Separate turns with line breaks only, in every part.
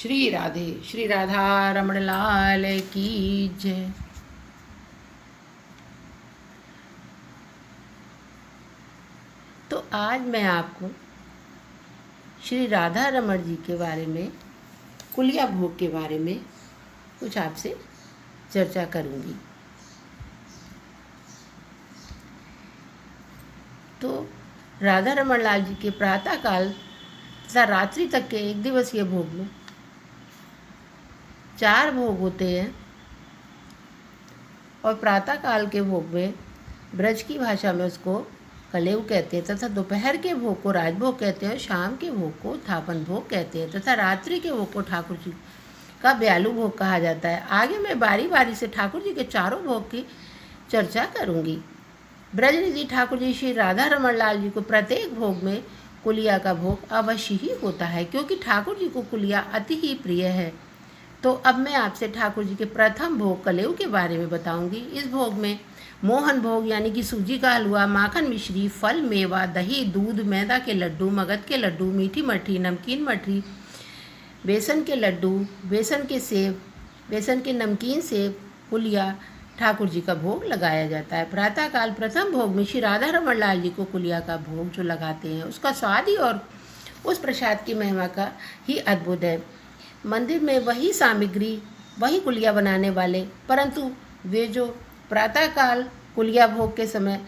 श्री राधे, श्री राधा रमण लाल की जय। तो आज मैं आपको श्री राधा रमण जी के बारे में, कुलिया भोग के बारे में कुछ आपसे चर्चा करूंगी। तो राधा रमण लाल जी के प्रातःकाल तथा रात्रि तक के एक दिवसीय भोग में 4 भोग होते हैं और प्रातःकाल के भोग में ब्रज की भाषा में उसको कलेव कहते हैं तथा दोपहर के भोग को राजभोग कहते हैं और शाम के भोग को थापन भोग कहते हैं तथा रात्रि के भोग को ठाकुर जी का ब्यालू भोग कहा जाता है। आगे मैं बारी बारी से ठाकुर जी के चारों भोग की चर्चा करूंगी। ब्रजनिधि ठाकुर जी श्री राधा रमण लाल जी को प्रत्येक भोग में कुलिया का भोग अवश्य ही होता है, क्योंकि ठाकुर जी को कुलिया अति ही प्रिय है। तो अब मैं आपसे ठाकुर जी के प्रथम भोग कलेव के बारे में बताऊंगी। इस भोग में मोहन भोग यानी कि सूजी का हलवा, माखन मिश्री, फल, मेवा, दही, दूध, मैदा के लड्डू, मगध के लड्डू, मीठी मठरी, नमकीन मठरी, बेसन के लड्डू, बेसन के सेब, बेसन के नमकीन सेब, कुलिया ठाकुर जी का भोग लगाया जाता है। प्रातःकाल प्रथम भोग में श्री राधा रमण लाल जी को कुलिया का भोग जो लगाते हैं उसका स्वाद ही और उस प्रसाद की महिमा का ही अद्भुत है। मंदिर में वही सामग्री, वही कुलिया बनाने वाले, परंतु वे जो प्रातःकाल कुलिया भोग के समय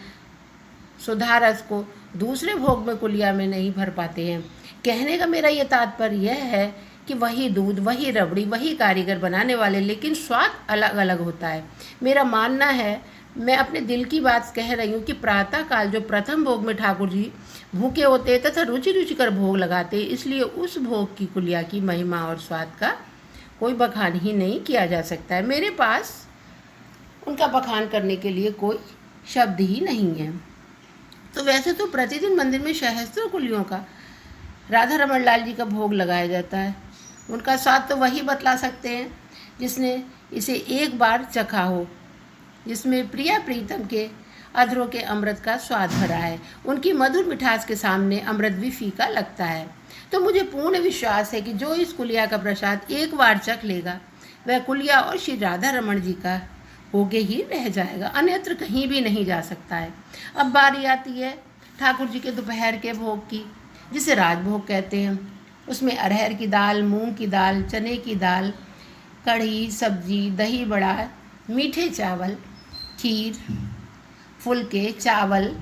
सुधा रस को दूसरे भोग में कुलिया में नहीं भर पाते हैं। कहने का मेरा ये तात्पर्य यह है कि वही दूध, वही रबड़ी, वही कारीगर बनाने वाले, लेकिन स्वाद अलग अलग होता है। मेरा मानना है, मैं अपने दिल की बात कह रही हूँ कि प्रातःकाल जो प्रथम भोग में ठाकुर जी भूखे होते तथा रुचि रुचिकर भोग लगाते, इसलिए उस भोग की कुलिया की महिमा और स्वाद का कोई बखान ही नहीं किया जा सकता है। मेरे पास उनका बखान करने के लिए कोई शब्द ही नहीं है। तो वैसे तो प्रतिदिन मंदिर में सहस्त्रों कुलियों का राधा रमण लाल जी का भोग लगाया जाता है। उनका स्वाद तो वही बतला सकते हैं जिसने इसे एक बार चखा हो, जिसमें प्रिया प्रीतम के अधरों के अमृत का स्वाद भरा है। उनकी मधुर मिठास के सामने अमृत भी फीका लगता है। तो मुझे पूर्ण विश्वास है कि जो इस कुलिया का प्रसाद एक बार चख लेगा वह कुलिया और श्री राधा रमण जी का होके ही रह जाएगा, अन्यत्र कहीं भी नहीं जा सकता है। अब बारी आती है ठाकुर जी के दोपहर के भोग की, जिसे राजभोग कहते हैं। उसमें अरहर की दाल, मूंग की दाल, चने की दाल, कढ़ी, सब्जी, दही बड़ा, मीठे चावल, खीर, फुलके, चावल,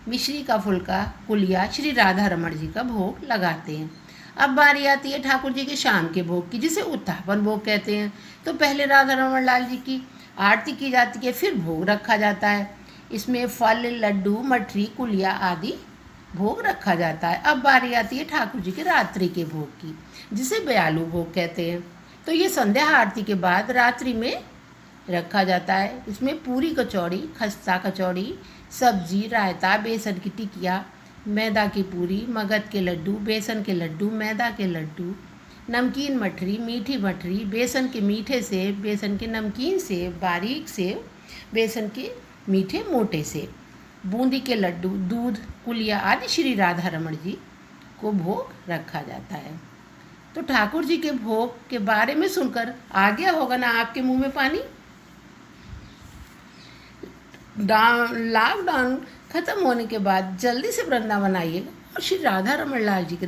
मिश्री का फुलका, कुलिया श्री राधा रमण जी का भोग लगाते हैं। अब बारी आती है ठाकुर जी के शाम के भोग की, जिसे उत्थापन भोग कहते हैं। तो पहले राधा रमण लाल जी की आरती की जाती है, फिर भोग रखा जाता है। इसमें फल, लड्डू, मठरी, कुलिया आदि भोग रखा जाता है। अब बारी आती है ठाकुर जी के रात्रि के भोग की, जिसे ब्यालू भोग कहते हैं। तो ये संध्या आरती के बाद रात्रि में रखा जाता है। इसमें पूरी कचौड़ी, खस्ता कचौड़ी, सब्जी, रायता, बेसन की टिकिया, मैदा की पूरी, मगध के लड्डू, बेसन के लड्डू, मैदा के लड्डू, नमकीन मठरी, मीठी मठरी, बेसन के मीठे सेब, बेसन के नमकीन सेब, बारीक सेब, बेसन के मीठे मोटे सेब, बूंदी के लड्डू, दूध, कुलिया आदि श्री राधा रमण जी को भोग रखा जाता है। तो ठाकुर जी के भोग के बारे में सुनकर आ गया होगा ना आपके मुंह में पानी। लॉकडाउन खत्म होने के बाद जल्दी से वृंदावन आइएगा और श्री राधा रमण लाल जी के